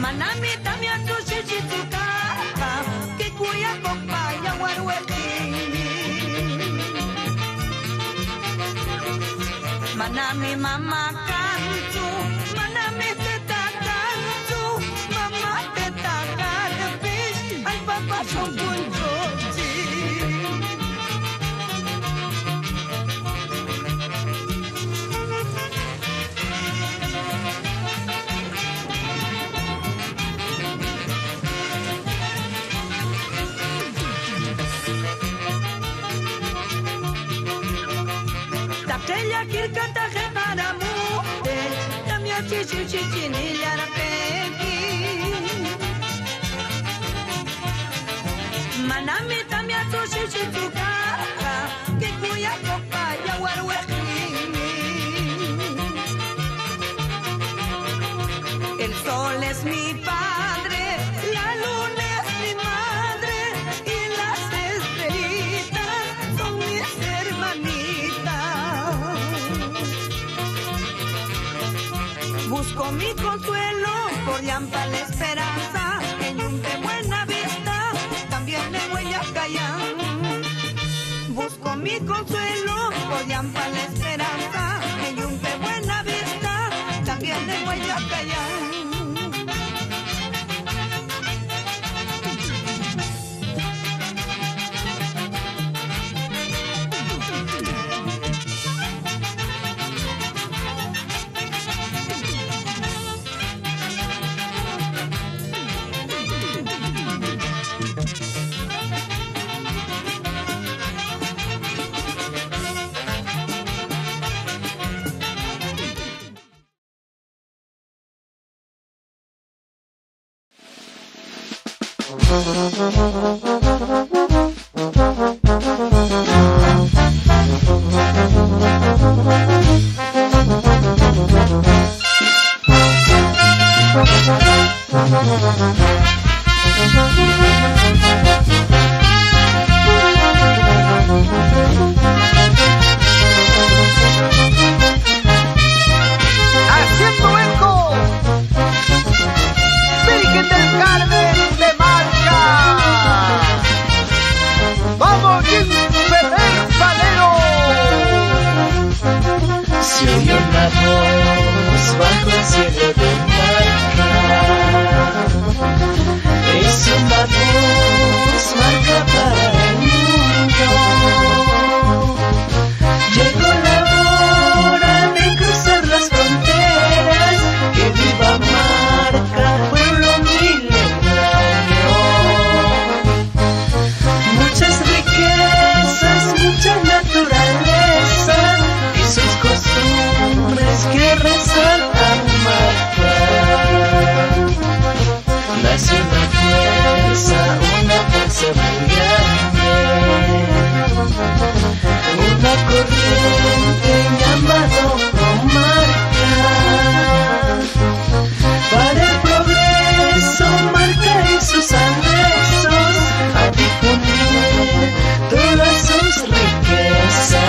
Manami tamia tu shichituka que cuya compaya warueki. Manami mama kantu, manami teta kantu, mama teta garbish, ay papa shokunjoji. Takella kirkata kheparamu, tamia chichini yarapeki. Manami tamia tu chichituka, que cuya compaya warueki. El sol es mi padre, la luna es mi madre y las estrellitas son mis hermanitas. Busco mi consuelo por Yampa la esperanza, en Yunte Buena Vista, también en Huayacayán. Busco mi consuelo por Yampa la esperanza, en Yunte Buena Vista, también en Huayacayán. Haciendo eco, Virgen del Carmen de Marca. Vamos, Jim Ferrer Valero. Se oyó una voz bajo el cielo de Marca. Es una voz marca para el mundo. Llegó la hora de cruzar las fronteras. Que viva Marca, pueblo milenario. Muchas riquezas, mucha naturaleza y sus costumbres que resaltan Marca. Nació una fuerza muy grande, una corriente llamada Marca. Para el progreso, Marca y sus anexos a difundir todas sus riquezas.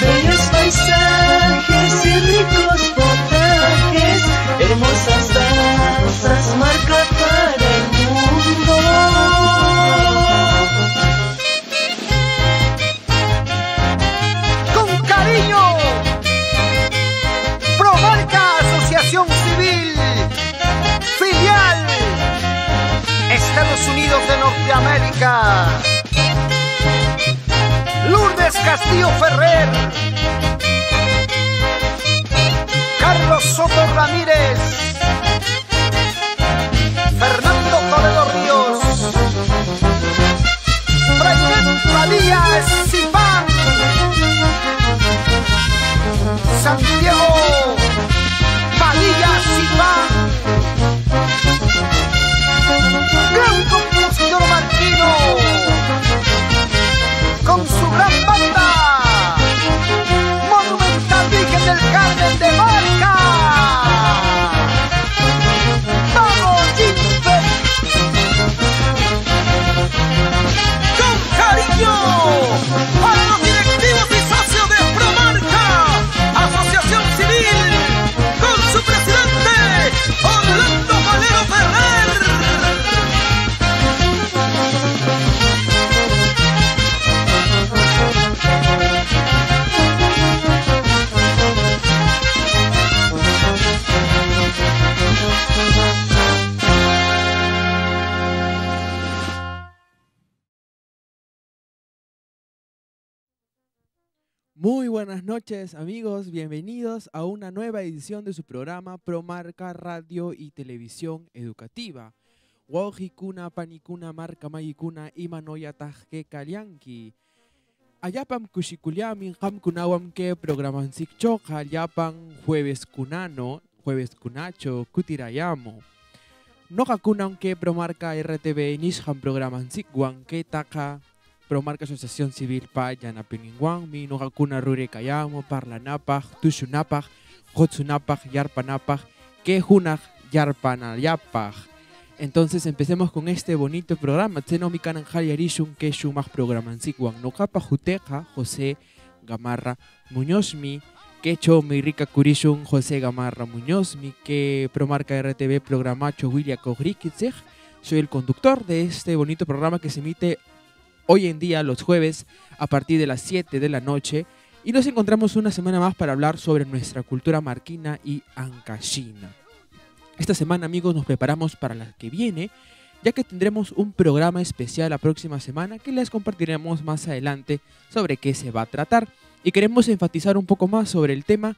Bellos paisajes y ricos potajes, hermosas danzas, Marca para el mundo. Con cariño, Promarca Asociación Civil, filial, Estados Unidos de Norteamérica. Lourdes Castillo Ferrer, Carlos Soto Ramírez, Fernando Toledo Ríos, Frainet Padilla Zipán, Santiago Padilla Zipán, gran compositor marquino, con su gran banda, Monumental Virgen del Carmen de Marca. ¡Vamos, Jimpe! ¡Con cariño! Muy buenas noches amigos, bienvenidos a una nueva edición de su programa Promarca Radio y Televisión Educativa. Wauhikuna, panikuna, marca mayikuna, imanoya tajke kalyanki. Ayapam kushikuliamin, hamkunawam ke programan sikchoka, ayapan jueves kunano, jueves kunacho, kutirayamo. Noka kunan ke Promarca RTV nisham programan sikwan ke taka Promarca Asociación Civil pa Yanapiningwan, mi no hakuna rure kayamo, parlanapaj, tushunapaj, hotsunapaj, yarpanapaj, quejunaj, yarpanayapaj. Entonces empecemos con este bonito programa. Tseno mi kanan yarishun que shumaj programansikwan. No kapa juteja José Gamarra Muñozmi, que cho mi rica curishun José Gamarra Muñozmi, que Promarca RTV programacho William Kogrikitzeg. Soy el conductor de este bonito programa que se emite hoy en día, los jueves, a partir de las 7 de la noche, y nos encontramos una semana más para hablar sobre nuestra cultura marquina y ancashina. Esta semana, amigos, nos preparamos para la que viene, ya que tendremos un programa especial la próxima semana que les compartiremos más adelante sobre qué se va a tratar. Y queremos enfatizar un poco más sobre el tema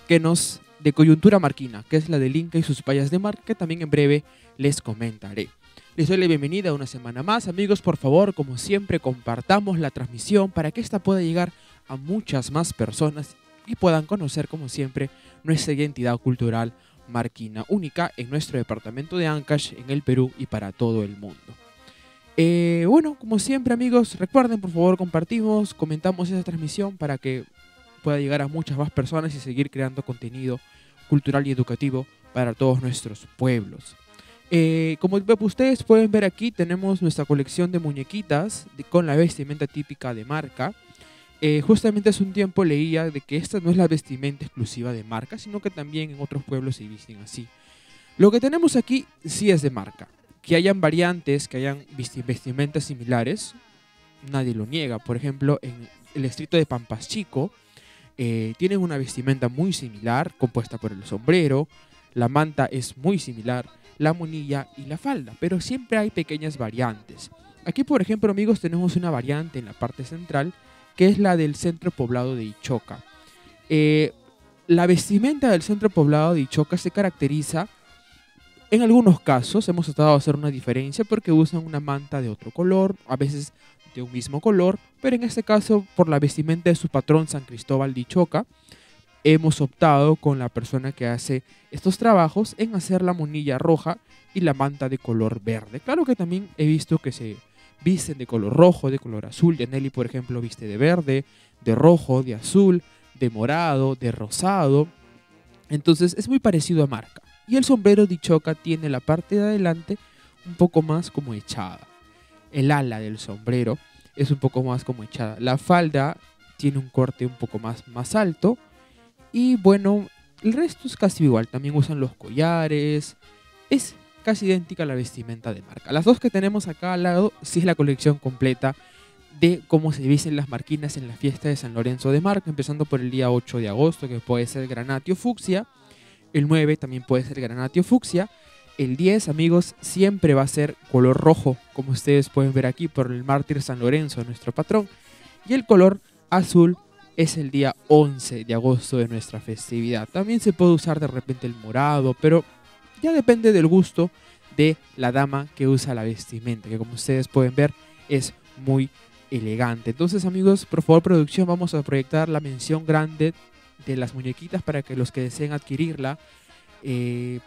de coyuntura marquina, que es la del Inca y sus payas de mar, que también en breve les comentaré. Les doy la bienvenida una semana más. Amigos, por favor, como siempre, compartamos la transmisión para que esta pueda llegar a muchas más personas y puedan conocer, como siempre, nuestra identidad cultural marquina, única en nuestro departamento de Ancash, en el Perú y para todo el mundo. Bueno, como siempre, amigos, recuerden, por favor, comentamos esa transmisión para que pueda llegar a muchas más personas y seguir creando contenido cultural y educativo para todos nuestros pueblos. Como ustedes pueden ver aquí, tenemos nuestra colección de muñequitas con la vestimenta típica de Marca. Justamente hace un tiempo leía de que esta no es la vestimenta exclusiva de Marca, sino que también en otros pueblos se visten así. Lo que tenemos aquí sí es de Marca. Que hayan variantes, que hayan vestimentas similares, nadie lo niega. Por ejemplo, en el distrito de Pampas Chico tienen una vestimenta muy similar, compuesta por el sombrero, la manta es muy similar, la monilla y la falda, pero siempre hay pequeñas variantes. Aquí, por ejemplo, amigos, tenemos una variante en la parte central, que es la del centro poblado de Ichoca. La vestimenta del centro poblado de Ichoca se caracteriza, en algunos casos, hemos tratado de hacer una diferencia porque usan una manta de otro color, a veces de un mismo color, pero en este caso, por la vestimenta de su patrón San Cristóbal de Ichoca, hemos optado con la persona que hace estos trabajos en hacer la monilla roja y la manta de color verde. Claro que también he visto que se visten de color rojo, de color azul. Yaneli, por ejemplo, viste de verde, de rojo, de azul, de morado, de rosado. Entonces es muy parecido a Marca. Y el sombrero de Ichoca tiene la parte de adelante un poco más como echada. El ala del sombrero es un poco más como echada. La falda tiene un corte un poco más alto. Y bueno, el resto es casi igual. También usan los collares. Es casi idéntica a la vestimenta de Marca. Las dos que tenemos acá al lado sí es la colección completa de cómo se visten las marquinas en la fiesta de San Lorenzo de Marca. Empezando por el día 8 de agosto, que puede ser granatio fucsia. El 9 también puede ser granatio fucsia. El 10, amigos, siempre va a ser color rojo, como ustedes pueden ver aquí, por el mártir San Lorenzo, nuestro patrón. Y el color azul es el día 11 de agosto de nuestra festividad. También se puede usar de repente el morado, pero ya depende del gusto de la dama que usa la vestimenta, que como ustedes pueden ver es muy elegante. Entonces, amigos, por favor, producción, vamos a proyectar la mención grande de las muñequitas para que los que deseen adquirirla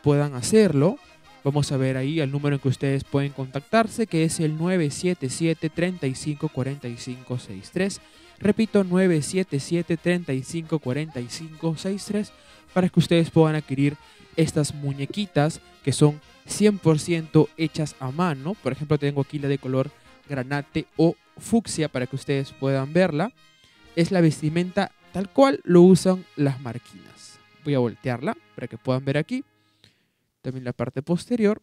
puedan hacerlo. Vamos a ver ahí el número en que ustedes pueden contactarse, que es el 977-354563. Repito, 977-354563, para que ustedes puedan adquirir estas muñequitas que son 100% hechas a mano. Por ejemplo, tengo aquí la de color granate o fucsia para que ustedes puedan verla. Es la vestimenta tal cual lo usan las marquinas. Voy a voltearla para que puedan ver aquí. También la parte posterior.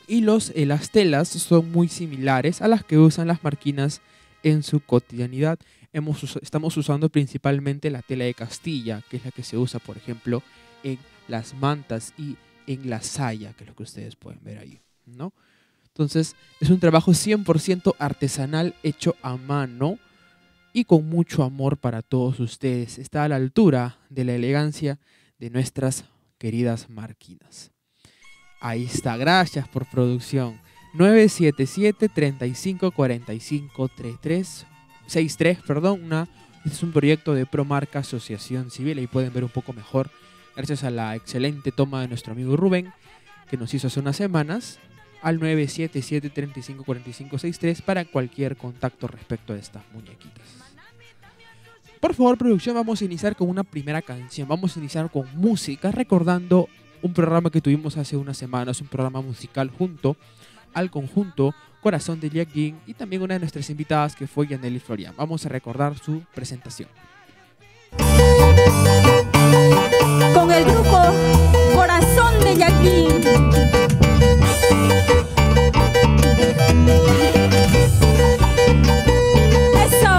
Y las telas son muy similares a las que usan las marquinas en su cotidianidad. Estamos usando principalmente la tela de Castilla, que es la que se usa, por ejemplo, en las mantas y en la saya, que es lo que ustedes pueden ver ahí, ¿no? Entonces, es un trabajo 100% artesanal, hecho a mano. y con mucho amor para todos ustedes. Está a la altura de la elegancia de nuestras queridas marquinas. Ahí está, gracias por producción. 977-3545-3363, perdón. Este es un proyecto de Promarca Asociación Civil. Ahí pueden ver un poco mejor, gracias a la excelente toma de nuestro amigo Rubén, que nos hizo hace unas semanas, al 977-3545-63 para cualquier contacto respecto a estas muñequitas. Por favor, producción, vamos a iniciar con una primera canción. Vamos a iniciar con música, recordando un programa que tuvimos hace unas semanas, un programa musical junto al conjunto Corazón de Yaquín y también una de nuestras invitadas que fue Yanely Florian. Vamos a recordar su presentación. Con el grupo Corazón de Yaquín. Eso.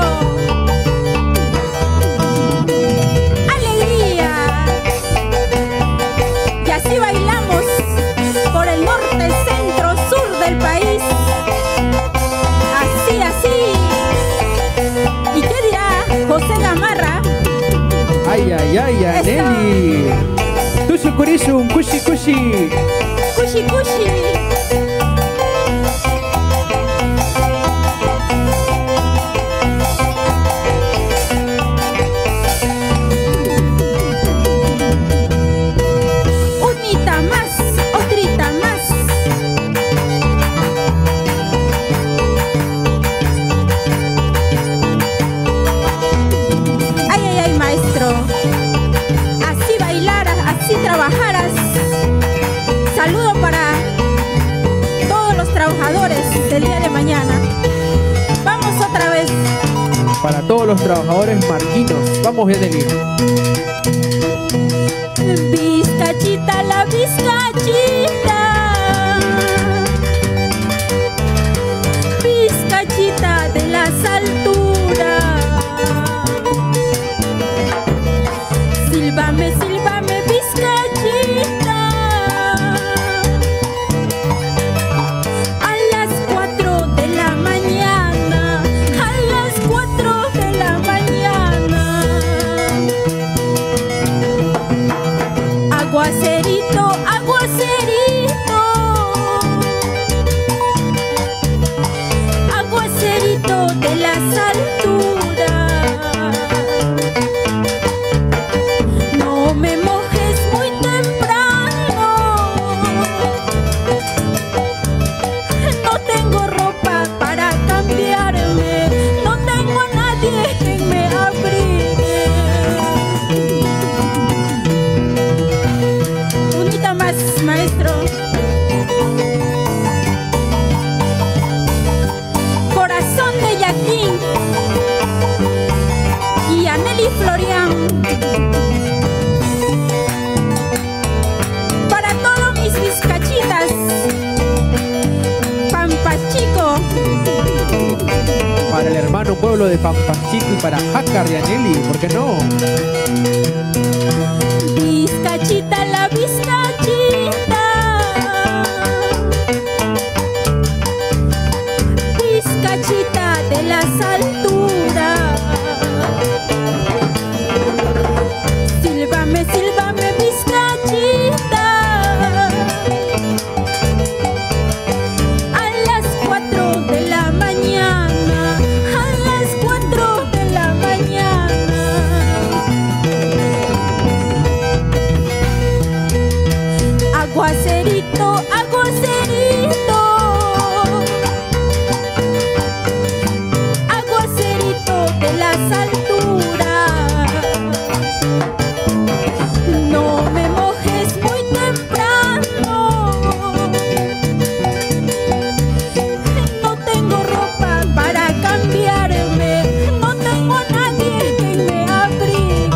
Alegría. Y así bailamos por el norte, centro, sur del país. Así, así. ¿Y qué dirá José Gamarra? Ay, ay, ay, Yanely. Tusu Kurisun, Kushi Kushi. Kushi Kushi. Unita más, otrita más. Ay, ay, ay, maestro. Así bailaras, así trabajaras. Saludo para todos los trabajadores del día de mañana. Vamos otra vez. Para todos los trabajadores marquinos. Vamos, Yanely. Vizcachita, la vizcachita. Vizcachita de las alturas. Sílvame, sílvame, vizcachita. A las 4 de la mañana. A las 4 de la mañana. Aguacerito, aguacerito. Aguacerito de las alturas. No me mojes muy temprano. No tengo ropa para cambiarme. No tengo a nadie que me abrigue. Unita más, maestro. Corazón de Yaquín y Yanely Florian. Para todos mis vizcachitas, Pampa Chico. Para el hermano pueblo de Pampachico y para Jácar, Yanely, ¿por qué no? Vizcachita, la vizcachita. Vizcachita de las alturas. Sílvame, sílvame, vizcachita. A las 4 de la mañana. A las 4 de la mañana. Aguacerito, aguacerito. Aguacerito de las alturas. No me mojes muy temprano. No tengo ropa para cambiarme. No tengo a nadie que me abrigue.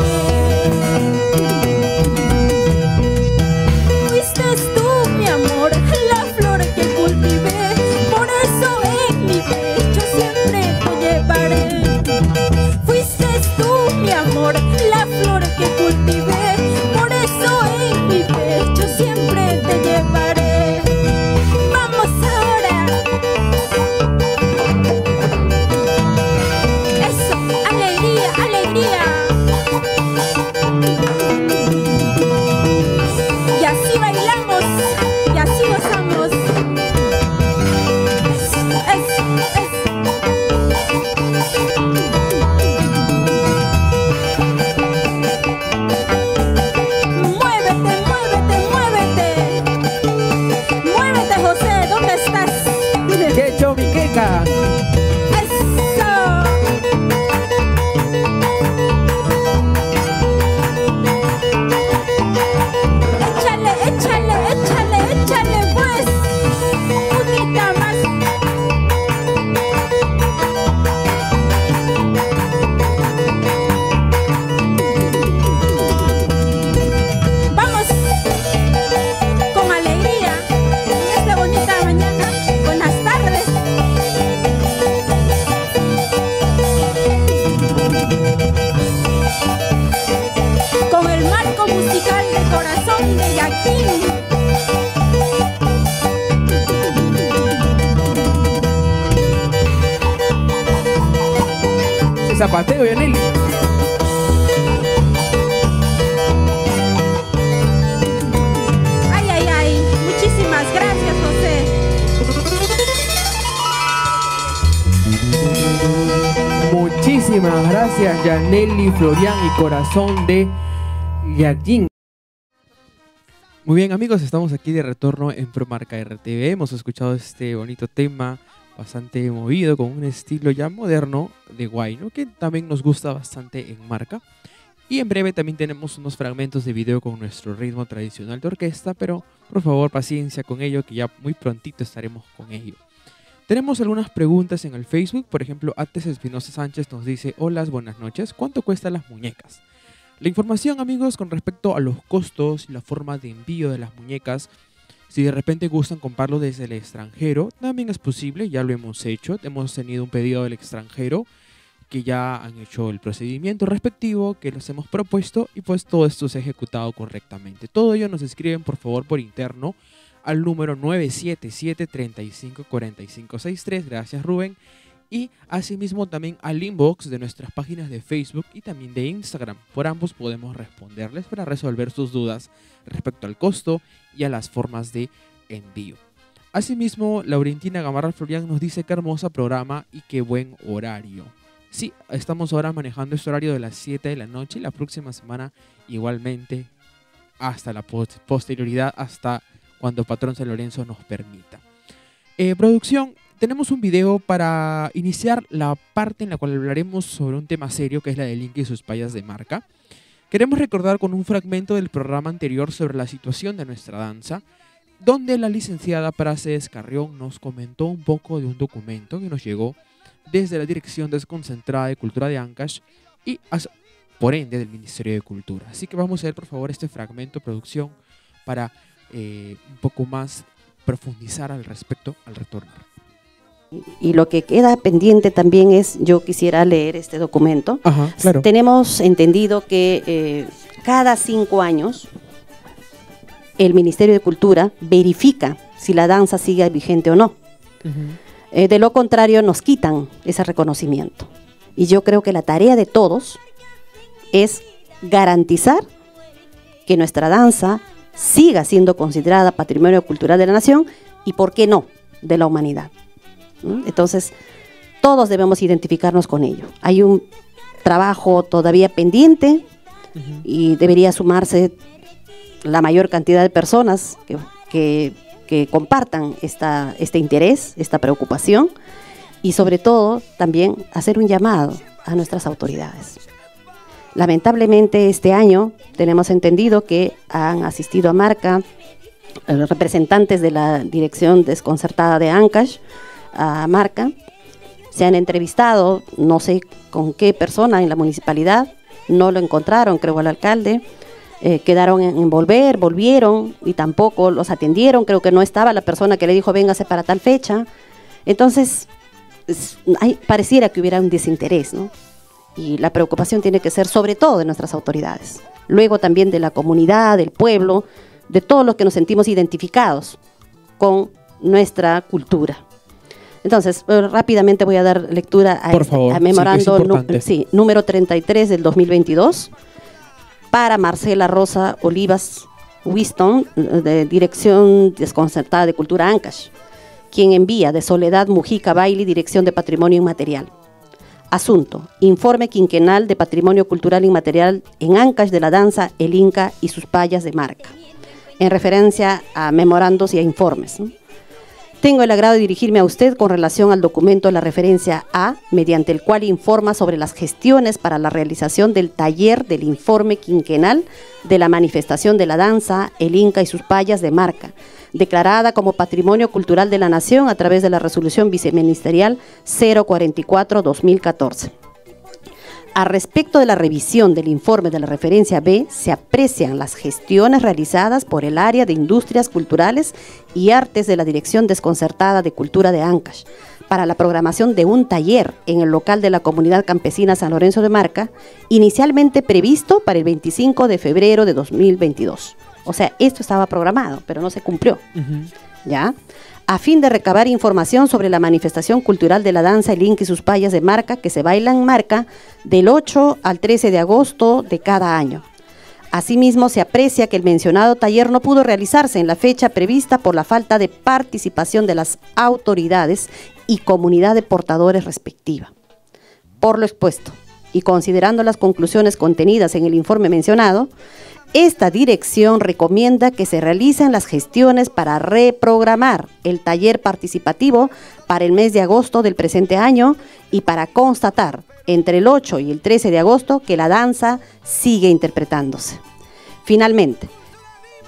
Fuiste tú, mi amor, la flor que cultivé. Por eso en mi pecho siempre te llevaré. Fuiste tú, mi amor, la flor que cultivé. Por eso en mi pecho siempre te llevaré. Vamos ahora. Eso, corazón de Yaquín. Zapateo, Yaneli. Ay, ay, ay. Muchísimas gracias, José. Muchísimas gracias, Yaneli, Florian y Corazón de Yaquín. Muy bien, amigos, estamos aquí de retorno en Promarca RTV. Hemos escuchado este bonito tema bastante movido, con un estilo ya moderno de guayno, que también nos gusta bastante en Marca. Y en breve también tenemos unos fragmentos de video con nuestro ritmo tradicional de orquesta, pero por favor paciencia con ello, que ya muy prontito estaremos con ello. Tenemos algunas preguntas en el Facebook. Por ejemplo, Ates Espinosa Sánchez nos dice: hola, buenas noches, ¿cuánto cuestan las muñecas? La información, amigos, con respecto a los costos y la forma de envío de las muñecas, si de repente gustan comprarlo desde el extranjero, también es posible, ya lo hemos hecho. Hemos tenido un pedido del extranjero que ya han hecho el procedimiento respectivo, que los hemos propuesto, y pues todo esto se ha ejecutado correctamente. Todo ello nos escriben por favor por interno al número 977-354563. Gracias, Rubén. Y asimismo también al inbox de nuestras páginas de Facebook y también de Instagram. Por ambos podemos responderles para resolver sus dudas respecto al costo y a las formas de envío. Asimismo, Laurentina Gamarra Florian nos dice: qué hermoso programa y qué buen horario. Sí, estamos ahora manejando este horario de las 7 de la noche y la próxima semana igualmente hasta la posterioridad, hasta cuando Patrón San Lorenzo nos permita. Producción, tenemos un video para iniciar la parte en la cual hablaremos sobre un tema serio, que es la del Inca y sus payas de Marca. Queremos recordar con un fragmento del programa anterior sobre la situación de nuestra danza, donde la licenciada Praxedes Carrión nos comentó un poco de un documento que nos llegó desde la Dirección Desconcentrada de Cultura de Ancash y por ende del Ministerio de Cultura. Así que vamos a ver por favor este fragmento, producción, para un poco más profundizar al respecto al retornar. Y lo que queda pendiente también es, yo quisiera leer este documento. Ajá, claro. Tenemos entendido que cada 5 años el Ministerio de Cultura verifica si la danza sigue vigente o no. De lo contrario, nos quitan ese reconocimiento. Y yo creo que la tarea de todos es garantizar que nuestra danza siga siendo considerada patrimonio cultural de la nación y, ¿por qué no?, de la humanidad. Entonces, todos debemos identificarnos con ello. Hay un trabajo todavía pendiente y debería sumarse la mayor cantidad de personas que compartan este interés, esta preocupación, y sobre todo también hacer un llamado a nuestras autoridades. Lamentablemente este año tenemos entendido que han asistido a Marca representantes de la Dirección Desconcertada de Ancash a Marca, se han entrevistado, no sé con qué persona en la municipalidad, no lo encontraron, creo, al alcalde. Quedaron en volvieron y tampoco los atendieron, creo que no estaba la persona que le dijo véngase para tal fecha. Entonces pareciera que hubiera un desinterés, ¿no? Y la preocupación tiene que ser sobre todo de nuestras autoridades, luego también de la comunidad, del pueblo, de todos los que nos sentimos identificados con nuestra cultura. Entonces, rápidamente voy a dar lectura a, a memorando número 33 del 2022 para Marcela Rosa Olivas Winston, de Dirección Desconcertada de Cultura Ancash, quien envía de Soledad Mujica Bailey, Dirección de Patrimonio Inmaterial. Asunto: informe quinquenal de Patrimonio Cultural Inmaterial en Ancash de la danza El Inca y sus payas de Marca, en referencia a memorandos y a informes, ¿no? Tengo el agrado de dirigirme a usted con relación al documento de la referencia A, mediante el cual informa sobre las gestiones para la realización del taller del informe quinquenal de la manifestación de la danza El Inca y sus payas de Marca, declarada como Patrimonio Cultural de la Nación a través de la Resolución Viceministerial 044-2014. A respecto de la revisión del informe de la referencia B, se aprecian las gestiones realizadas por el área de Industrias Culturales y Artes de la Dirección Desconcertada de Cultura de Ancash para la programación de un taller en el local de la Comunidad Campesina San Lorenzo de Marca, inicialmente previsto para el 25 de febrero de 2022. O sea, esto estaba programado, pero no se cumplió. ¿Ya? A fin de recabar información sobre la manifestación cultural de la danza El Inca y sus payas de Marca, que se baila en Marca del 8 al 13 de agosto de cada año. Asimismo, se aprecia que el mencionado taller no pudo realizarse en la fecha prevista por la falta de participación de las autoridades y comunidad de portadores respectiva. Por lo expuesto, y considerando las conclusiones contenidas en el informe mencionado, esta dirección recomienda que se realicen las gestiones para reprogramar el taller participativo para el mes de agosto del presente año y para constatar entre el 8 y el 13 de agosto que la danza sigue interpretándose. Finalmente,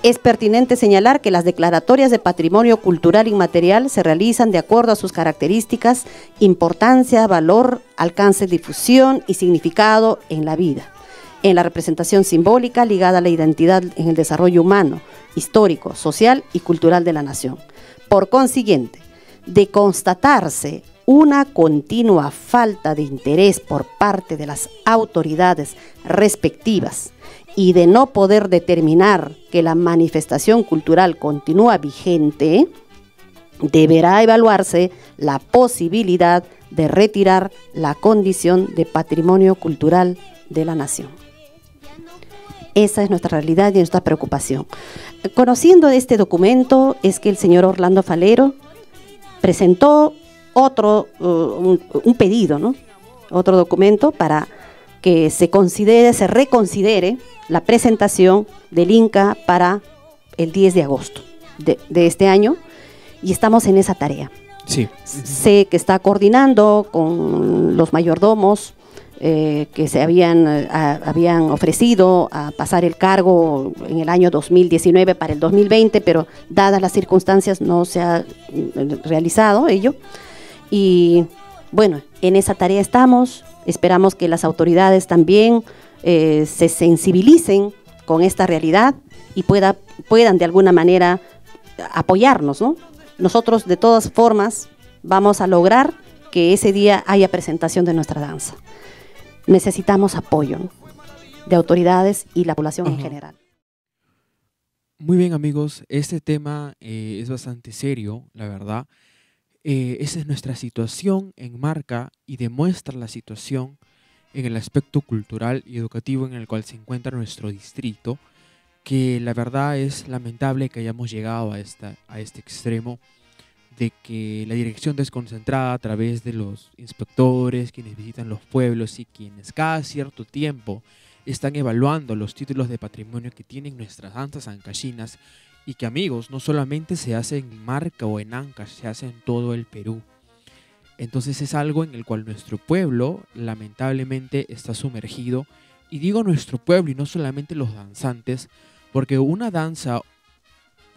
es pertinente señalar que las declaratorias de patrimonio cultural inmaterial se realizan de acuerdo a sus características, importancia, valor, alcance, difusión y significado en la vida, en la representación simbólica ligada a la identidad en el desarrollo humano, histórico, social y cultural de la nación. Por consiguiente, de constatarse una continua falta de interés por parte de las autoridades respectivas y de no poder determinar que la manifestación cultural continúa vigente, deberá evaluarse la posibilidad de retirar la condición de patrimonio cultural de la nación. Esa es nuestra realidad y nuestra preocupación. Conociendo este documento es que el señor Orlando Falero presentó un pedido, ¿no? Otro documento para que se reconsidere la presentación del Inca para el 10 de agosto de este año, y estamos en esa tarea. Sí. Sé que está coordinando con los mayordomos que se habían ofrecido a pasar el cargo en el año 2019 para el 2020, pero dadas las circunstancias no se ha realizado ello. Y bueno, en esa tarea estamos. Esperamos que las autoridades también se sensibilicen con esta realidad y puedan de alguna manera apoyarnos, ¿no? Nosotros de todas formas vamos a lograr que ese día haya presentación de nuestra danza. Necesitamos apoyo, ¿no?, de autoridades y la población en general. Muy bien, amigos, este tema es bastante serio, la verdad. Esa es nuestra situación en Marca y demuestra la situación en el aspecto cultural y educativo en el cual se encuentra nuestro distrito, que la verdad es lamentable que hayamos llegado a este extremo de que la dirección desconcentrada a través de los inspectores, quienes visitan los pueblos y quienes cada cierto tiempo están evaluando los títulos de patrimonio que tienen nuestras danzas ancachinas, y que, amigos, no solamente se hace en Marca o en Ancash, se hace en todo el Perú. Entonces es algo en el cual nuestro pueblo lamentablemente está sumergido, y digo nuestro pueblo y no solamente los danzantes, porque una danza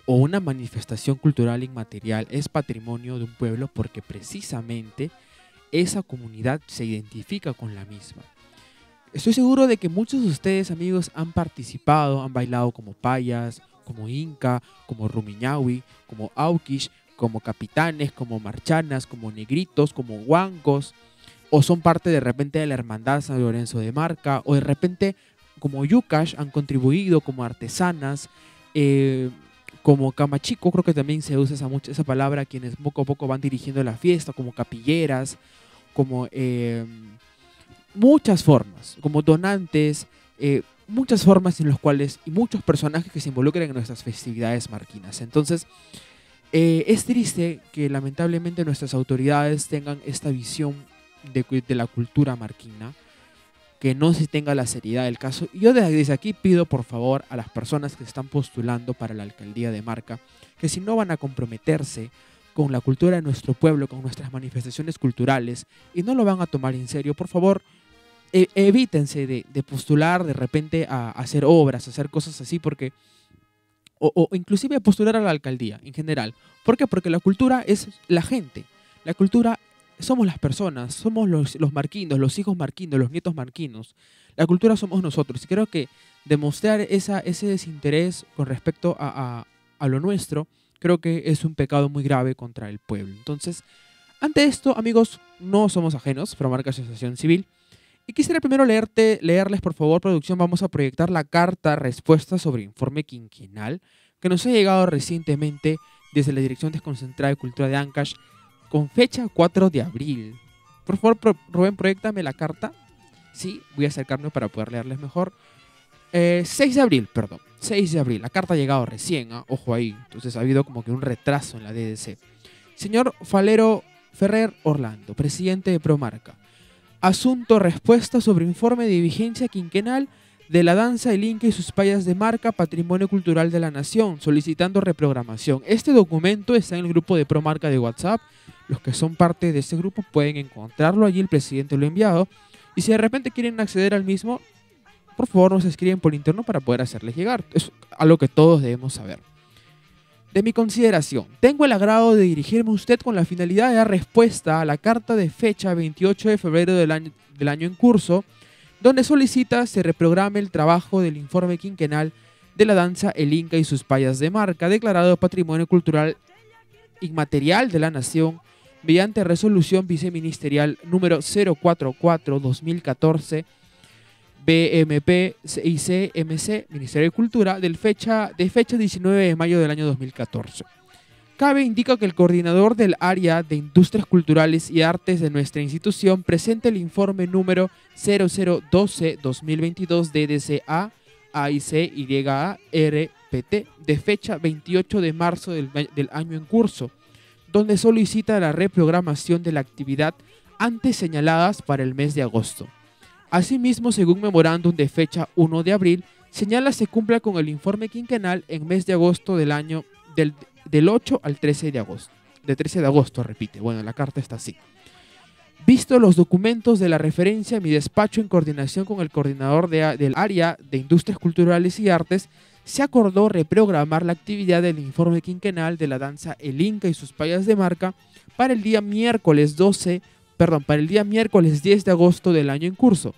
o una manifestación cultural inmaterial es patrimonio de un pueblo porque precisamente esa comunidad se identifica con la misma. Estoy seguro de que muchos de ustedes, amigos, han participado, han bailado como payas, como Inca, como Rumiñahui, como Auquish, como capitanes, como marchanas, como negritos, como huancos, o son parte de repente de la hermandad San Lorenzo de Marca, o de repente como Yucash han contribuido como artesanas, como camachico, creo que también se usa esa palabra, quienes poco a poco van dirigiendo la fiesta, como capilleras, como muchas formas, como donantes, muchas formas en las cuales, y muchos personajes que se involucran en nuestras festividades marquinas. Entonces, es triste que lamentablemente nuestras autoridades tengan esta visión de la cultura marquina, que no se tenga la seriedad del caso. Y yo desde aquí pido por favor a las personas que están postulando para la alcaldía de Marca, que si no van a comprometerse con la cultura de nuestro pueblo, con nuestras manifestaciones culturales, y no lo van a tomar en serio, por favor, evítense de postular de repente a hacer obras, a hacer cosas así, porque o inclusive a postular a la alcaldía en general. ¿Por qué? Porque la cultura es la gente. La cultura somos las personas, somos los marquinos, los hijos marquinos, los nietos marquinos. La cultura somos nosotros. Y creo que demostrar ese desinterés con respecto a lo nuestro, creo que es un pecado muy grave contra el pueblo. Entonces, Ante esto, amigos, no somos ajenos, Promarca Asociación Civil. Y quisiera primero leerles, por favor, producción, vamos a proyectar la carta respuesta sobre informe quinquenal que nos ha llegado recientemente desde la Dirección Desconcentrada de Cultura de Ancash con fecha 4 de abril. Por favor, Rubén, proyéctame la carta. Sí, voy a acercarme para poder leerles mejor. 6 de abril, perdón. 6 de abril. La carta ha llegado recién, ¿eh? Ojo ahí. Entonces ha habido como que un retraso en la DDC. Señor Falero Ferrer Orlando, presidente de Promarca. Asunto respuesta sobre informe de vigencia quinquenal de la danza, el Inca y sus payas de marca, Patrimonio Cultural de la Nación, solicitando reprogramación. Este documento está en el grupo de Promarca de WhatsApp. Los que son parte de este grupo pueden encontrarlo allí, el presidente lo ha enviado. Y si de repente quieren acceder al mismo, por favor nos escriben por interno para poder hacerles llegar. Es algo que todos debemos saber. De mi consideración, tengo el agrado de dirigirme a usted con la finalidad de dar respuesta a la carta de fecha 28 de febrero del año en curso, donde solicita se reprograme el trabajo del informe quinquenal de la danza El Inca y sus payas de marca, declarado Patrimonio Cultural Inmaterial de la Nación, mediante resolución viceministerial número 044-2014, BMP ICMC, Ministerio de Cultura, de fecha 19 de mayo del año 2014. Cabe indica que el coordinador del área de Industrias Culturales y Artes de nuestra institución presenta el informe número 0012-2022 DDCA AICYARPT de fecha 28 de marzo del año en curso, donde solicita la reprogramación de la actividad antes señaladas para el mes de agosto. Asimismo, según memorándum de fecha 1 de abril, señala se cumpla con el informe quinquenal en mes de agosto del año del 8 al 13 de agosto. De 13 de agosto, repite. Bueno, la carta está así. Visto los documentos de la referencia, mi despacho en coordinación con el coordinador del área de Industrias Culturales y Artes, se acordó reprogramar la actividad del informe quinquenal de la danza El Inca y sus payas de marca para el día miércoles 10 de agosto del año en curso,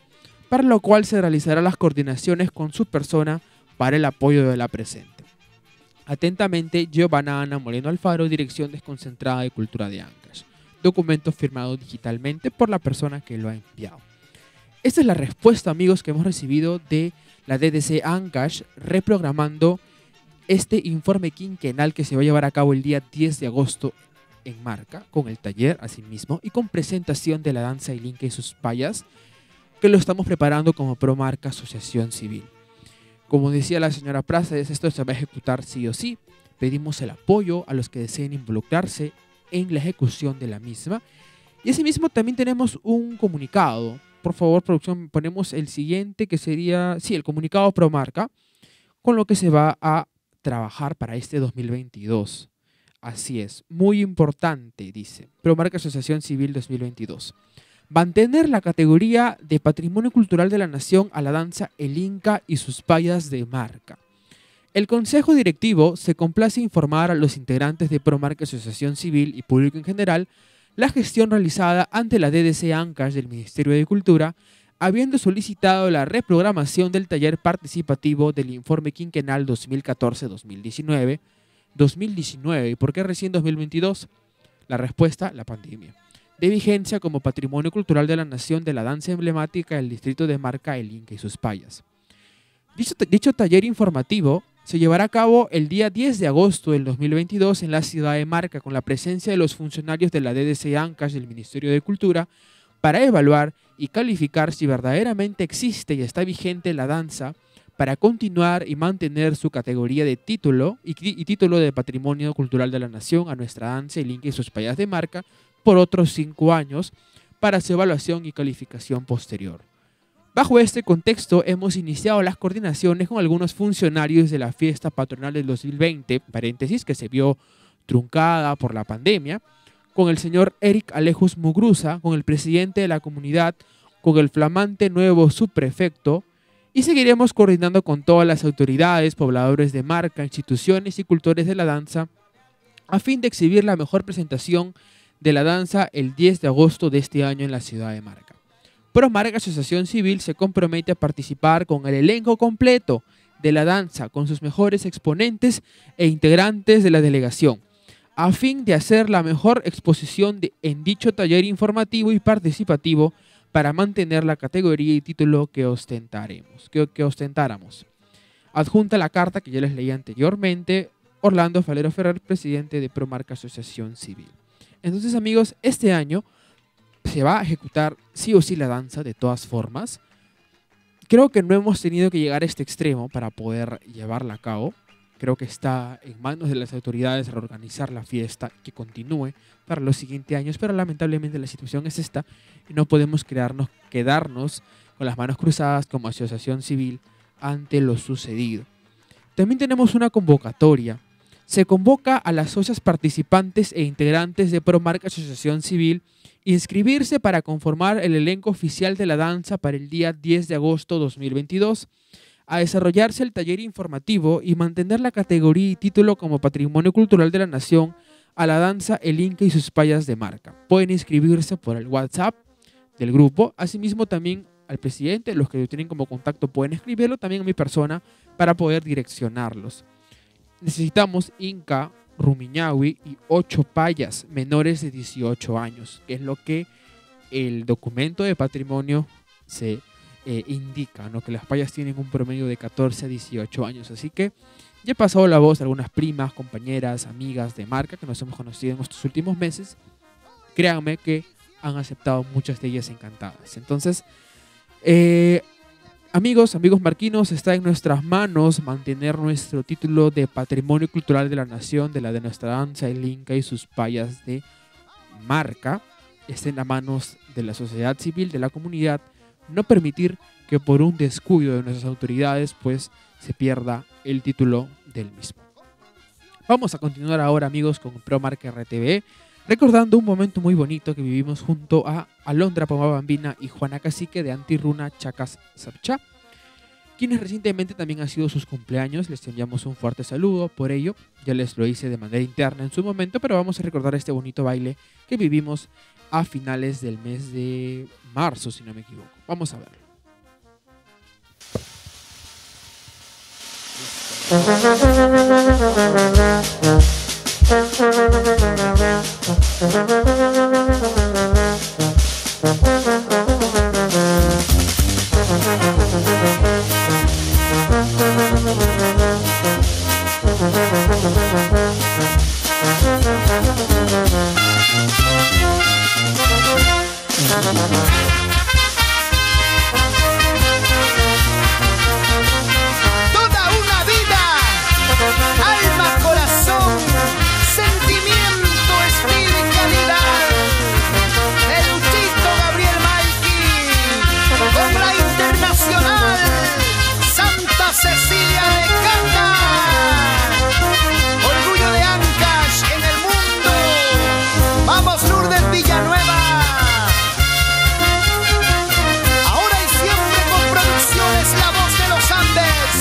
para lo cual se realizará las coordinaciones con su persona para el apoyo de la presente. Atentamente, Giovanna Ana Moreno Alfaro, Dirección Desconcentrada de Cultura de Ancash. Documento firmado digitalmente por la persona que lo ha enviado. Esta es la respuesta, amigos, que hemos recibido de la DDC Ancash reprogramando este informe quinquenal que se va a llevar a cabo el día 10 de agosto en Marca, con el taller asimismo y con presentación de la danza El Inca y sus payas, que lo estamos preparando como Promarca Asociación Civil. Como decía la señora Prases, esto se va a ejecutar sí o sí. Pedimos el apoyo a los que deseen involucrarse en la ejecución de la misma. Y asimismo también tenemos un comunicado. Por favor, producción, ponemos el siguiente que sería, sí, el comunicado Promarca, con lo que se va a trabajar para este 2022. Así es, muy importante, dice Promarca Asociación Civil 2022. Mantener la categoría de Patrimonio Cultural de la Nación a la danza El Inca y sus payas de marca. El Consejo Directivo se complace informar a los integrantes de Promarca Asociación Civil y público en general la gestión realizada ante la DDC Ancash del Ministerio de Cultura, habiendo solicitado la reprogramación del taller participativo del informe quinquenal 2014-2019. 2019, ¿y por qué recién 2022? La respuesta, la pandemia. De vigencia como Patrimonio Cultural de la Nación de la danza emblemática del distrito de Marca El Inca y sus payas. Dicho taller informativo se llevará a cabo el día 10 de agosto del 2022 en la ciudad de Marca con la presencia de los funcionarios de la DDC Ancash del Ministerio de Cultura para evaluar y calificar si verdaderamente existe y está vigente la danza para continuar y mantener su categoría de título y título de Patrimonio Cultural de la Nación a nuestra danza El Inca y sus payas de marca por otros 5 años para su evaluación y calificación posterior. Bajo este contexto, hemos iniciado las coordinaciones con algunos funcionarios de la fiesta patronal del 2020, paréntesis, que se vio truncada por la pandemia, con el señor Eric Alejos Mugruza, con el presidente de la comunidad, con el flamante nuevo subprefecto, y seguiremos coordinando con todas las autoridades, pobladores de marca, instituciones y cultores de la danza, a fin de exhibir la mejor presentación de la danza el 10 de agosto de este año en la ciudad de Marca. Promarca Asociación Civil se compromete a participar con el elenco completo de la danza, con sus mejores exponentes e integrantes de la delegación, a fin de hacer la mejor exposición en dicho taller informativo y participativo para mantener la categoría y título que ostentáramos. Adjunta la carta que ya les leí anteriormente, Orlando Falero Ferrer, presidente de Promarca Asociación Civil. Entonces, amigos, este año se va a ejecutar sí o sí la danza de todas formas. Creo que no hemos tenido que llegar a este extremo para poder llevarla a cabo. Creo que está en manos de las autoridades reorganizar la fiesta, que continúe para los siguientes años, pero lamentablemente la situación es esta y no podemos quedarnos con las manos cruzadas como asociación civil ante lo sucedido. También tenemos una convocatoria. Se convoca a las socias participantes e integrantes de Promarca Asociación Civil inscribirse para conformar el elenco oficial de la danza para el día 10 de agosto 2022, a desarrollarse el taller informativo y mantener la categoría y título como Patrimonio Cultural de la Nación a la danza El Inca y sus payas de marca. Pueden inscribirse por el WhatsApp del grupo, asimismo también al presidente, los que lo tienen como contacto pueden escribirlo, también a mi persona para poder direccionarlos. Necesitamos Inca, Rumiñahui y 8 payas menores de 18 años, que es lo que el documento de patrimonio se indica, ¿no? Que las payas tienen un promedio de 14 a 18 años. Así que ya he pasado la voz a algunas primas, compañeras, amigas de marca que nos hemos conocido en estos últimos meses. Créanme que han aceptado, muchas de ellas encantadas. Entonces, amigos marquinos, está en nuestras manos mantener nuestro título de Patrimonio Cultural de la Nación, de nuestra danza El Inca y sus payas de marca. Está en las manos de la sociedad civil, de la comunidad. No permitir que por un descuido de nuestras autoridades pues se pierda el título del mismo. Vamos a continuar ahora, amigos, con Promarca RTV, recordando un momento muy bonito que vivimos junto a Alondra Pomabambina y Juana Cacique de Antirruna Chacas Sapchá, quienes recientemente también han sido sus cumpleaños. Les enviamos un fuerte saludo por ello. Ya les lo hice de manera interna en su momento, pero vamos a recordar este bonito baile que vivimos a finales del mes de marzo, si no me equivoco. Vamos a verlo. Toda una vida, alma, corazón, sentimiento, estilo y calidad. El Luchito Gabriel Malqui con la internacional Santa Cecilia de Cata. Orgullo de Ancash en el mundo. Vamos, Lourdes Villanueva. Ahora y siempre con Producciones La Voz de los Andes.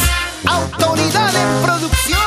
Autoridad en producción.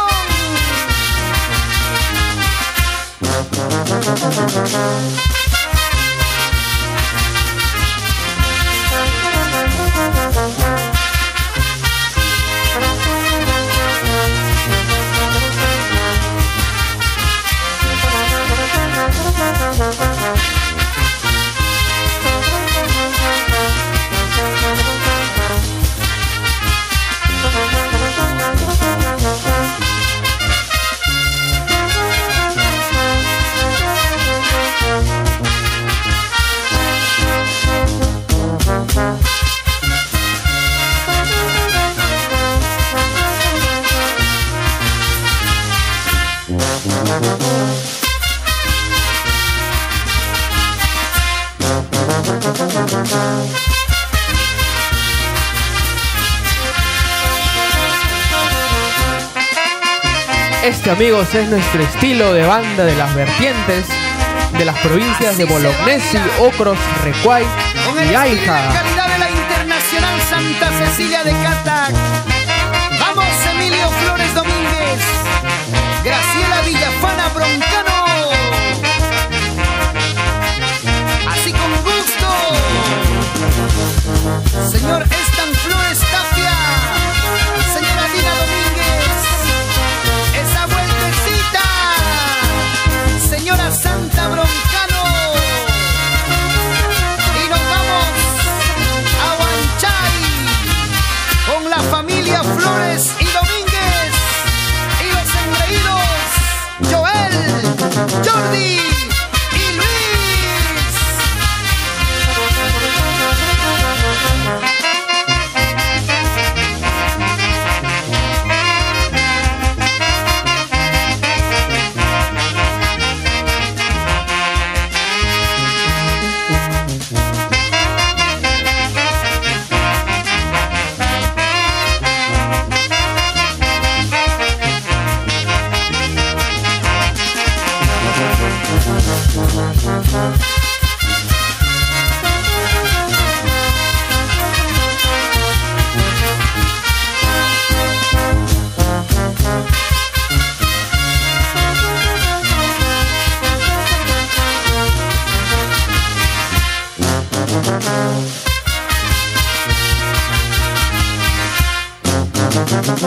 Este, amigos, es nuestro estilo de banda de las vertientes de las provincias de Bolognesi, Ocros, Recuay Con el y estilo Aija. y calidad de la internacional Santa Cecilia de Catac. Vamos, Emilio Flores Domínguez, Graciela Villafana Broncano. Así con gusto, señor Estan Flores Tapia, señora Dina Domínguez, esa vueltecita. Con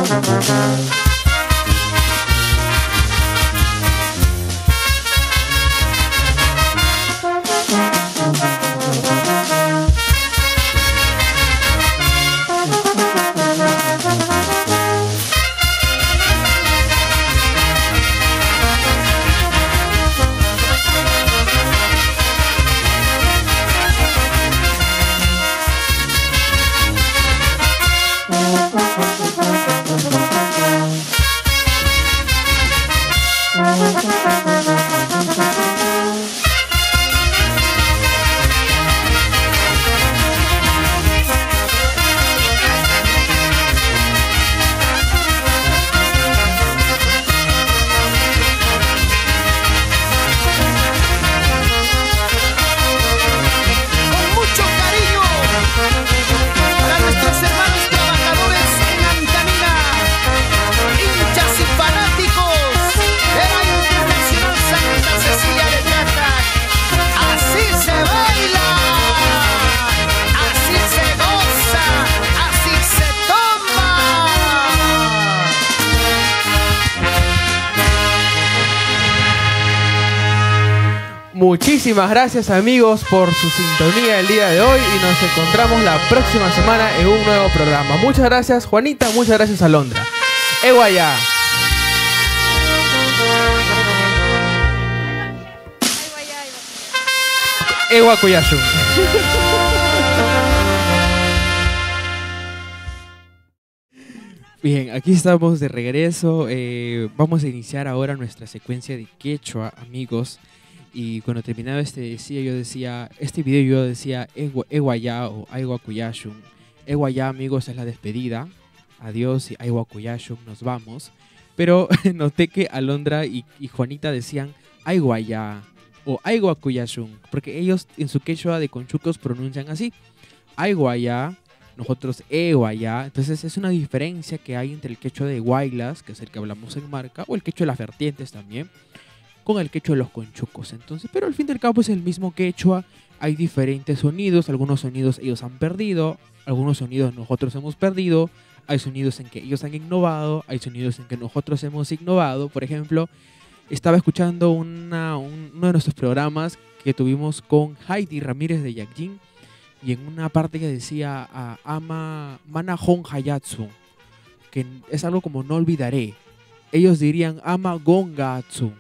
mucho cariño para nuestros hermanos trabajadores en Antamina, hinchas y fanáticos de la Internacional Santa Cecilia de Cata. Así se baila, así se goza, así se toma. Muchísimas gracias amigos por su sintonía el día de hoy y nos encontramos la próxima semana en un nuevo programa. Muchas gracias Juanita, muchas gracias Alondra. Eguaya. Eguacuyachu. Bien, aquí estamos de regreso. Vamos a iniciar ahora nuestra secuencia de quechua, amigos. Y cuando terminaba este video yo decía Eguaya o Aiguacuyashun. Eguaya, amigos, es la despedida. Adiós y Aiguacuyashun, nos vamos. Pero noté que Alondra y Juanita decían Aiguaya o Aiguacuyashun, porque ellos en su quechua de conchucos pronuncian así. Aiguaya, nosotros Eguaya. Entonces es una diferencia que hay entre el quechua de Guaylas, que es el que hablamos en Marca, o el quechua de las vertientes también, con el quechua de los conchucos. Entonces, pero al fin y al cabo es el mismo quechua. Hay diferentes sonidos, algunos sonidos ellos han perdido, algunos sonidos nosotros hemos perdido, hay sonidos en que ellos han innovado, hay sonidos en que nosotros hemos innovado. Por ejemplo, estaba escuchando uno de nuestros programas que tuvimos con Heidi Ramírez de Yakjin, y en una parte que decía ama manahon hayatsu, que es algo como no olvidaré. Ellos dirían ama gongatsu,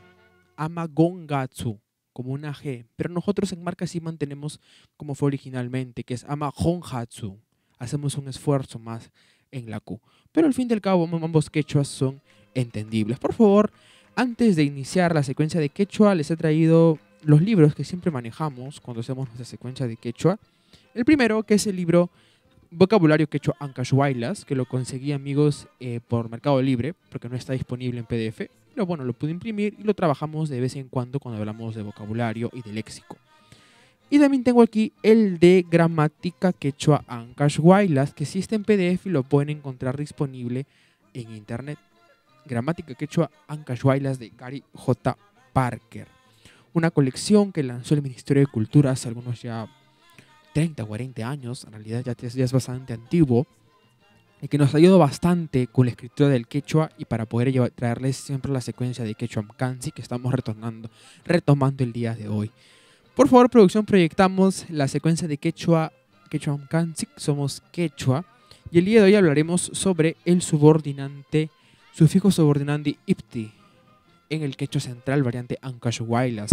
como una G, pero nosotros en Marca sí mantenemos como fue originalmente, que es ama honjatsu. Hacemos un esfuerzo más en la Q, pero al fin y al cabo ambos quechuas son entendibles. Por favor, antes de iniciar la secuencia de quechua, les he traído los libros que siempre manejamos cuando hacemos nuestra secuencia de quechua. El primero, que es el libro Vocabulario Quechua Ancahuaylas, que lo conseguí, amigos, por Mercado Libre, porque no está disponible en PDF. Pero bueno, lo pude imprimir y lo trabajamos de vez en cuando hablamos de vocabulario y de léxico. Y también tengo aquí el de Gramática Quechua Ancahuaylas, que sí está en PDF y lo pueden encontrar disponible en internet. Gramática Quechua Ancahuaylas de Gary J. Parker. Una colección que lanzó el Ministerio de Cultura hace algunos ya 30 o 40 años, en realidad ya es bastante antiguo, y que nos ayudó bastante con la escritura del quechua y para poder traerles siempre la secuencia de quechua amkansi que estamos retomando el día de hoy. Por favor, producción, proyectamos la secuencia de quechua amkansi, somos quechua, y el día de hoy hablaremos sobre el sufijo subordinante ipti en el quechua central variante Ancahuaylas,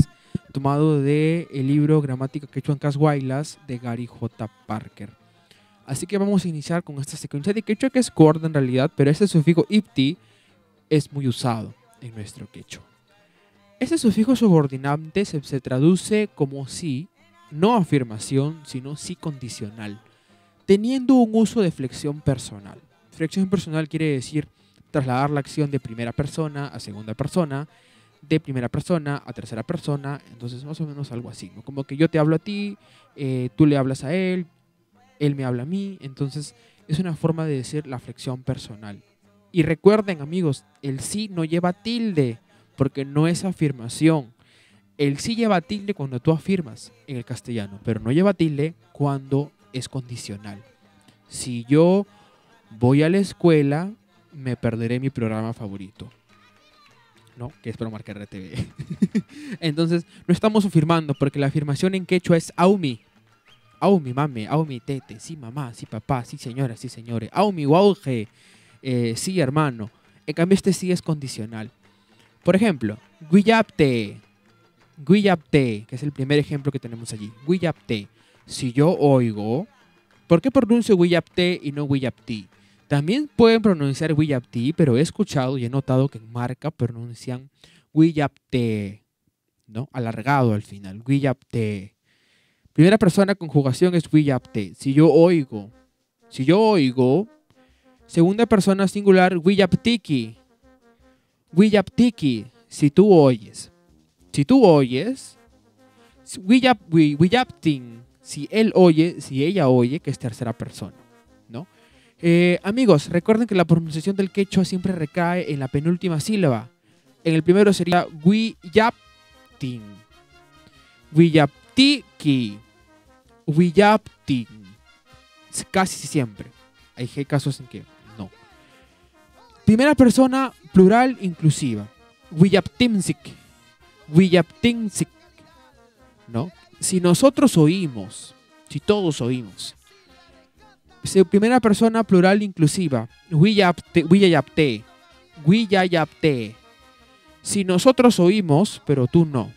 tomado del libro Gramática Quechua Ancahuaylas de Gary J. Parker. Así que vamos a iniciar con esta secuencia de quechua que es corta en realidad, pero este sufijo ipti es muy usado en nuestro quechua. Este sufijo subordinante se traduce como sí, no afirmación, sino sí condicional, teniendo un uso de flexión personal. Flexión personal quiere decir trasladar la acción de primera persona a segunda persona, de primera persona a tercera persona, entonces más o menos algo así, ¿no? Como que yo te hablo a ti, tú le hablas a él me habla a mí, entonces es una forma de decir la flexión personal. Y recuerden, amigos, el sí no lleva tilde, porque no es afirmación. El sí lleva tilde cuando tú afirmas en el castellano, pero no lleva tilde cuando es condicional. Si yo voy a la escuela, me perderé mi programa favorito, ¿no? Que es Promarcar RTV. Entonces, no estamos afirmando, porque la afirmación en quechua es aumi. Aumi, mame, aumi, tete, sí, mamá, sí, papá, sí, señora, sí, señores. Aumi, guauge, sí, hermano. En cambio, este sí es condicional. Por ejemplo, guiyapte. Guiyapte, que es el primer ejemplo que tenemos allí. Guiyapte. Si yo oigo, ¿por qué pronuncio guiyapte y no guiyapti? También pueden pronunciar guiyapti, pero he escuchado y he notado que en Marca pronuncian guiyapte, ¿no? Alargado al final, guiyapte. Primera persona conjugación es guiyapte. Si yo oigo. Segunda persona singular, guiyaptiki. Guiyaptiki, si tú oyes. Si tú oyes, guiyaptin, si él oye, si ella oye, que es tercera persona, ¿no? Amigos, recuerden que la pronunciación del quechua siempre recae en la penúltima sílaba. En el primero sería guiyaptin, guiyaptiki, guiyaptin. Casi siempre. Hay casos en que no. Primera persona plural inclusiva. Guiyaptimsik, guiyaptinsik, ¿no? Si nosotros oímos, si todos oímos. Primera persona plural inclusiva. Guiyayapte, guiyayapte. Si nosotros oímos, pero tú no.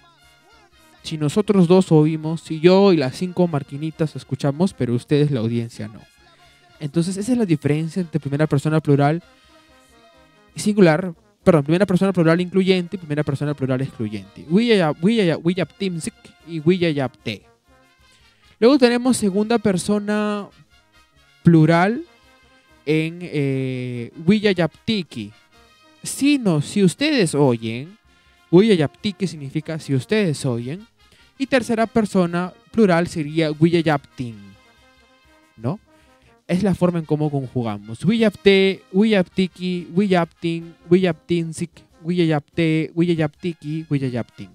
Si nosotros dos oímos, si yo y las 5 marquinitas escuchamos, pero ustedes, la audiencia, no. Entonces, esa es la diferencia entre primera persona plural singular, perdón, primera persona plural incluyente y primera persona plural excluyente. Guiyaptimsik y guiyayapte. Luego tenemos segunda persona plural en guiyayaptiki. Si ustedes oyen, guiyayaptiki significa si ustedes oyen. Y tercera persona plural sería guiyayaptin, ¿no? Es la forma en cómo conjugamos. Guiyapte, guiyaptiki, guiyaptin, guiyaptinsik, guiyayapte, guiyayaptiki, guiyayaptin.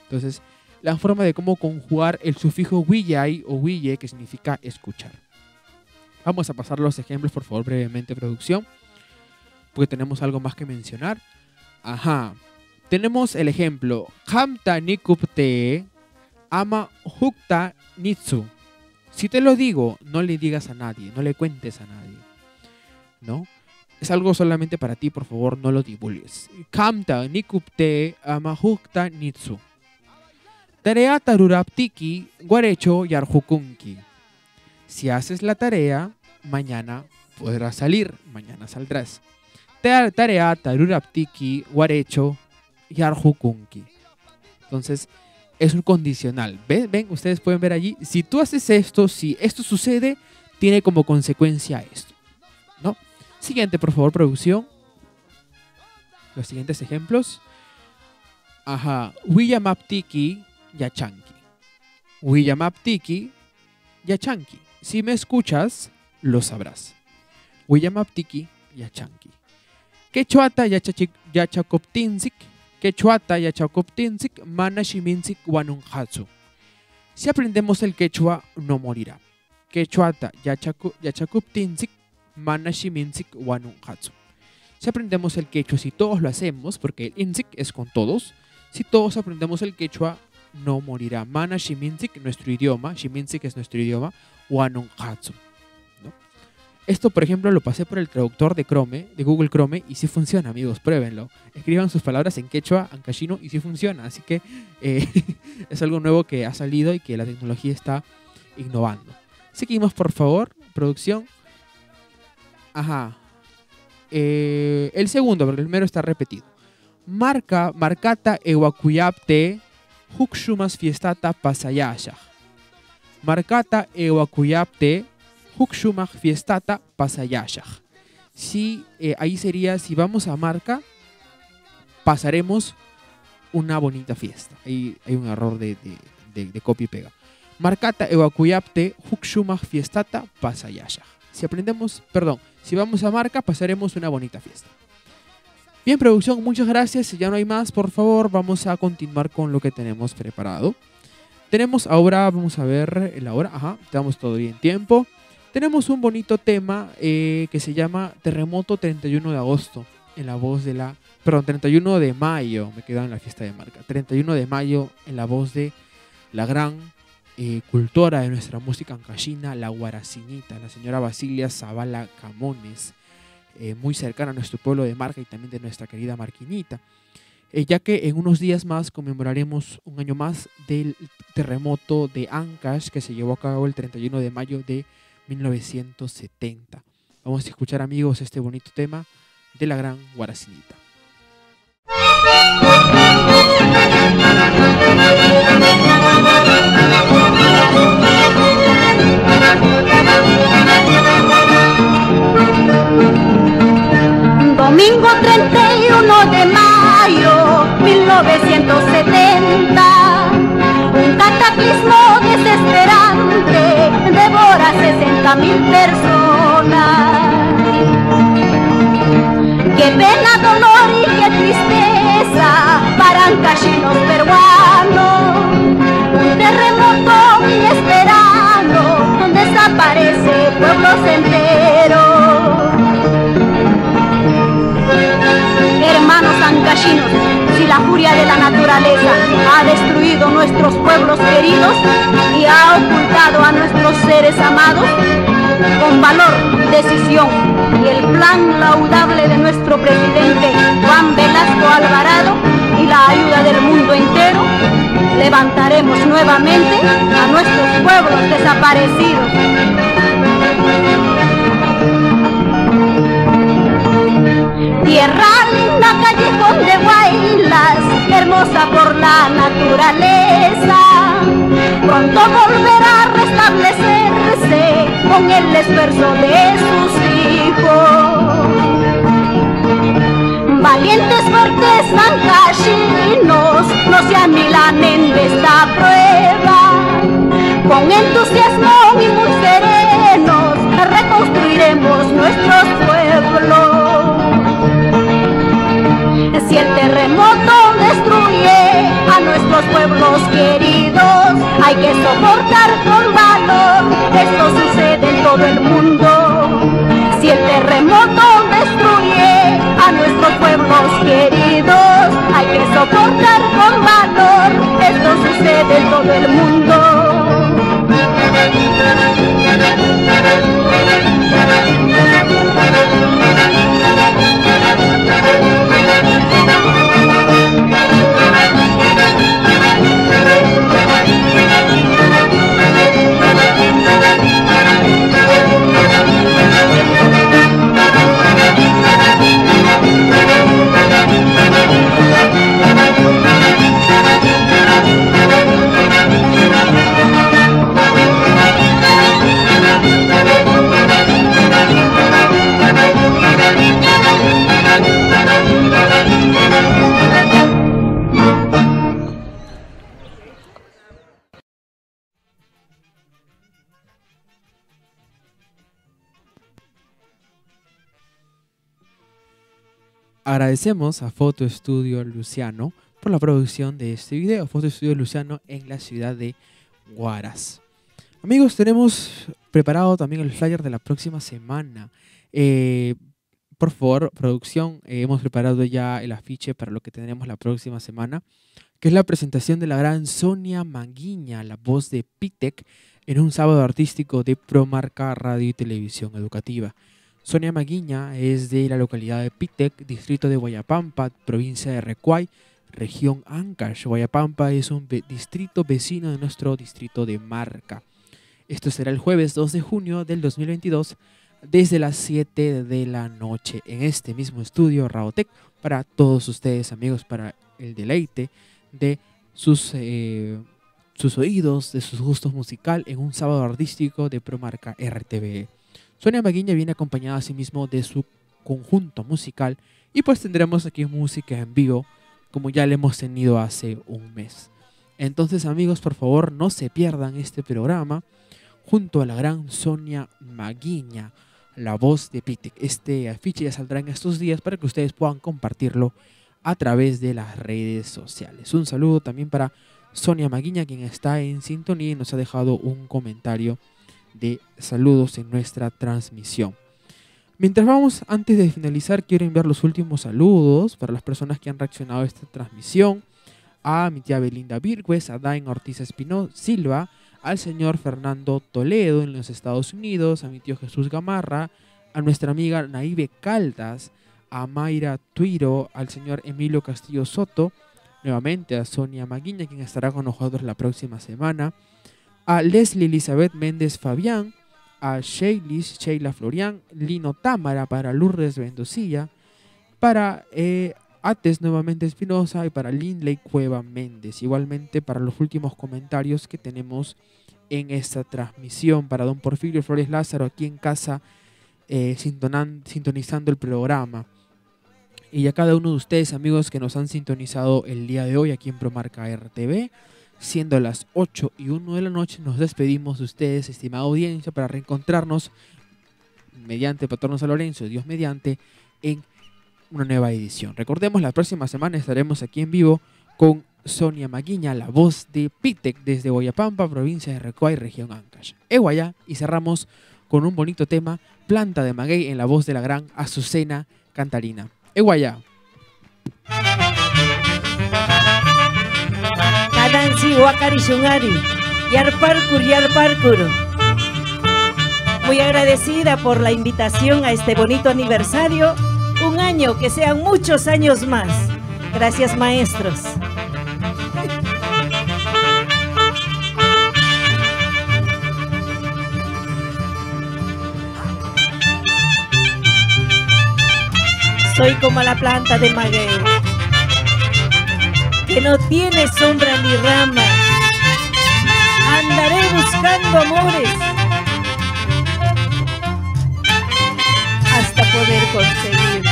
Entonces, la forma de cómo conjugar el sufijo guiyay o guiye, que significa escuchar. Vamos a pasar los ejemplos, por favor, brevemente, producción, porque tenemos algo más que mencionar. Ajá. Tenemos el ejemplo. Hamta nikupte ama hukta nitsu. Si te lo digo, no le digas a nadie, no le cuentes a nadie, ¿no? Es algo solamente para ti, por favor, no lo divulgues. Hamta nikupte ama hukta nitsu. Tarea taruraptiki guarecho yarjukunki. Si haces la tarea, mañana podrás salir, mañana saldrás. Tarea taruraptiki guarecho yarjukunki. Entonces, es un condicional. ¿Ven? Ustedes pueden ver allí. Si tú haces esto, si esto sucede, tiene como consecuencia esto, ¿no? Siguiente, por favor, producción. Los siguientes ejemplos. Ajá. Willamaptiki yachanki. Willamaptiki yachanki. Si me escuchas, lo sabrás. Willamaptiki yachanki. Quechuata yachakoptinsik. Quechuata yachakoptinsik mana shiminsik wanunhatsu. Si aprendemos el quechua, no morirá. Quechuata yachakoptinsik mana shiminsik wanunhatsu. Si aprendemos el quechua, si todos lo hacemos, porque el insik es con todos, si todos aprendemos el quechua, no morirá. Mana shiminsik, nuestro idioma, shiminsik es nuestro idioma, wanunhatsu. Esto, por ejemplo, lo pasé por el traductor de Chrome, de Google Chrome, y sí funciona, amigos, pruébenlo. Escriban sus palabras en quechua, ancashino, y sí funciona. Así que es algo nuevo que ha salido y que la tecnología está innovando. Seguimos, por favor, producción. Ajá. El segundo, porque el primero está repetido. Marcata ewakuyapte hukshumas fiestata pasayasha. Marcata ewakuyapte Hukshumak fiestata pasayashach. Sí, ahí sería, si vamos a Marca, pasaremos una bonita fiesta. Ahí hay un error de copia y pega. Marcata evacuapte hukshumak fiestata pasayashach. Si vamos a Marca, pasaremos una bonita fiesta. Bien, producción, muchas gracias. Si ya no hay más, por favor, vamos a continuar con lo que tenemos preparado. Tenemos ahora, vamos a ver la hora. Ajá, estamos todavía en tiempo. tenemos un bonito tema que se llama Terremoto 31 de agosto, en la voz de la... Perdón, 31 de mayo, me quedaba en la fiesta de Marca. 31 de mayo, en la voz de la gran cultora de nuestra música ancashina, la Guaracinita, la señora Basilia Zavala Camones, muy cercana a nuestro pueblo de Marca y también de nuestra querida Marquinita. Ya que en unos días más conmemoraremos un año más del terremoto de Ancash que se llevó a cabo el 31 de mayo de 1970. Vamos a escuchar, amigos, este bonito tema de la gran Guaracinita. Domingo 31 de mayo 1970, un cataclismo desesperante devora 60.000 personas. Qué pena, dolor y qué tristeza para ancashinos peruanos. Un terremoto inesperado desaparece pueblos enteros. Hermanos ancashinos, si la furia de la naturaleza ha destruido nuestros pueblos queridos y ha ocultado a nuestros seres amados, con valor, decisión y el plan laudable de nuestro presidente Juan Velasco Alvarado y la ayuda del mundo entero, levantaremos nuevamente a nuestros pueblos desaparecidos. Tierra linda, callejón de Guaylas, hermosa por la naturaleza, pronto volverá a restablecerse con el esfuerzo de sus hijos. Valientes, fuertes ancashinos, no se amilanen de esta prueba. Con entusiasmo y muy serenos reconstruiremos nuestros pueblos. Si el terremoto destruye a nuestros pueblos queridos, hay que soportar con valor, esto sucede en todo el mundo. Si el terremoto destruye a nuestros pueblos queridos, hay que soportar con valor, esto sucede en todo el mundo. Agradecemos a Foto Estudio Luciano por la producción de este video. Foto Estudio Luciano en la ciudad de Huaraz. Amigos, tenemos preparado también el flyer de la próxima semana. Por favor, producción, hemos preparado ya el afiche para lo que tendremos la próxima semana, que es la presentación de la gran Sonia Maguiña, la voz de Pitec, en un sábado artístico de Promarca Radio y Televisión Educativa. Sonia Maguiña es de la localidad de Pitec, distrito de Guayapampa, provincia de Recuay, región Ancash. Guayapampa es un distrito vecino de nuestro distrito de Marca. Esto será el jueves 2 de junio del 2022 desde las 7 de la noche en este mismo estudio Raotec para todos ustedes, amigos, para el deleite de sus oídos, de sus gustos musical en un sábado artístico de Promarca RTVE. Sonia Maguiña viene acompañada asimismo de su conjunto musical y pues tendremos aquí música en vivo como ya le hemos tenido hace un mes. Entonces, amigos, por favor no se pierdan este programa junto a la gran Sonia Maguiña, la voz de Pitec. Este afiche ya saldrá en estos días para que ustedes puedan compartirlo a través de las redes sociales. Un saludo también para Sonia Maguiña, quien está en sintonía y nos ha dejado un comentario de saludos en nuestra transmisión. Mientras vamos, antes de finalizar, quiero enviar los últimos saludos para las personas que han reaccionado a esta transmisión. A mi tía Belinda Virgües, a Dain Ortiz Espinosa Silva, al señor Fernando Toledo en los Estados Unidos, a mi tío Jesús Gamarra, a nuestra amiga Naive Caldas, a Mayra Tuiro, al señor Emilio Castillo Soto, nuevamente a Sonia Maguiña, quien estará con nosotros la próxima semana, a Leslie Elizabeth Méndez Fabián, a Sheila Florian, Lino Támara, para Lourdes Mendocilla, para Ates nuevamente Espinosa y para Linley Cueva Méndez. Igualmente para los últimos comentarios que tenemos en esta transmisión, para don Porfirio Flores Lázaro aquí en casa sintonizando el programa. Y a cada uno de ustedes, amigos, que nos han sintonizado el día de hoy aquí en Promarca RTV, siendo las 8:01 de la noche, nos despedimos de ustedes, estimada audiencia, para reencontrarnos mediante Patrono San Lorenzo, Dios mediante, en una nueva edición. Recordemos, la próxima semana estaremos aquí en vivo con Sonia Maguiña, la voz de Pitec desde Boyapampa, provincia de Recoay, región Ancash. Eguayá, y cerramos con un bonito tema, Planta de Maguey, en la voz de la gran Azucena Cantarina. Eguayá. Kadansi wakari shungari, yarparkur. Muy agradecida por la invitación a este bonito aniversario. Un año, que sean muchos años más. Gracias, maestros. Soy como la planta de maguey, que no tiene sombra ni rama. Andaré buscando amores hasta poder conseguirlo.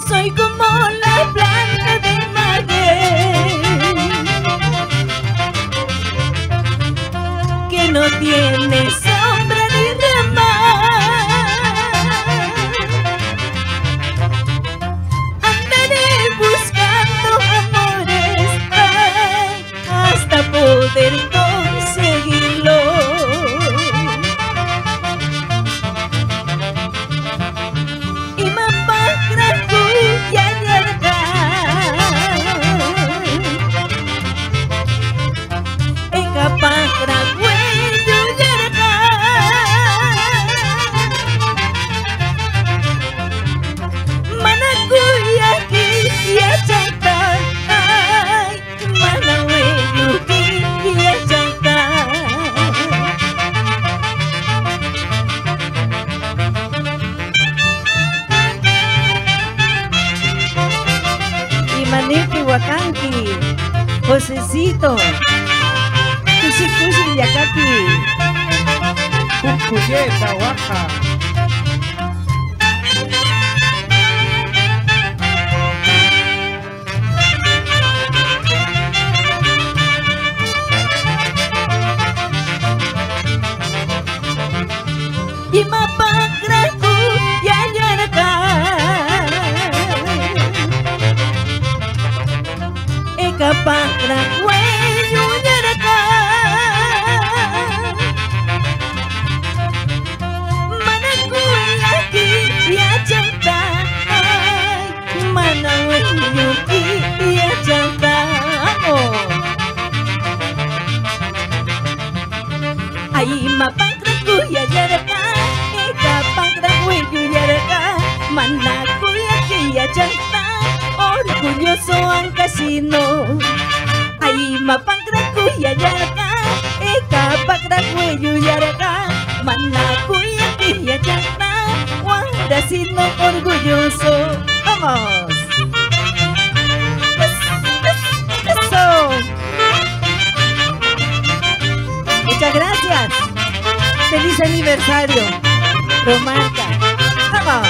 Soy como la planta de maguey, que no tiene sombra ni rama. Andaré buscando amores, ay, hasta poder conseguirlo. Y mamá gracuya yarga, capaz gracuello yarga, manacuya kiya chanta, ay, manacuello kiya chanta. Y maniki huacanqui, Josecito, Cusi yakaki, Cucuyeta, Oaxaca. y mapagraku yayaraka, ekapagraku yayaraka, manakuyaki yachanta, manaweyuki yachanta. Ay mapagraku yayaraka, ekapagraku yayaraka, manakuyaki yachanta, orgulloso ancasino. Ay mapagraku yayaraka, ekapagraku yayaraka, manakuyaki yachanta, guaracino orgulloso. ¡Vamos! ¡Eso! Muchas gracias. ¡Feliz aniversario! Promarca. ¡Vamos!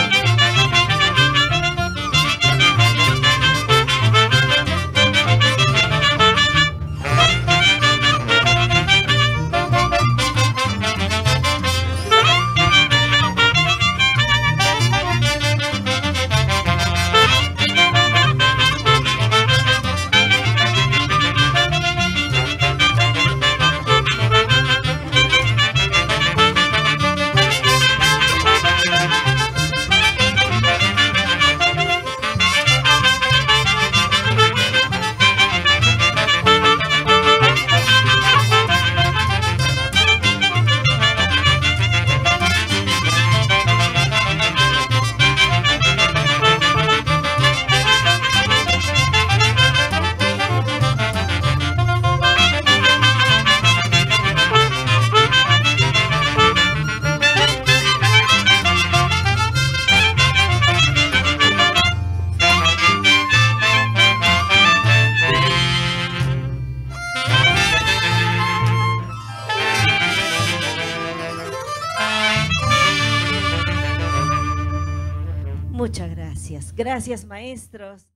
Gracias, gracias maestros.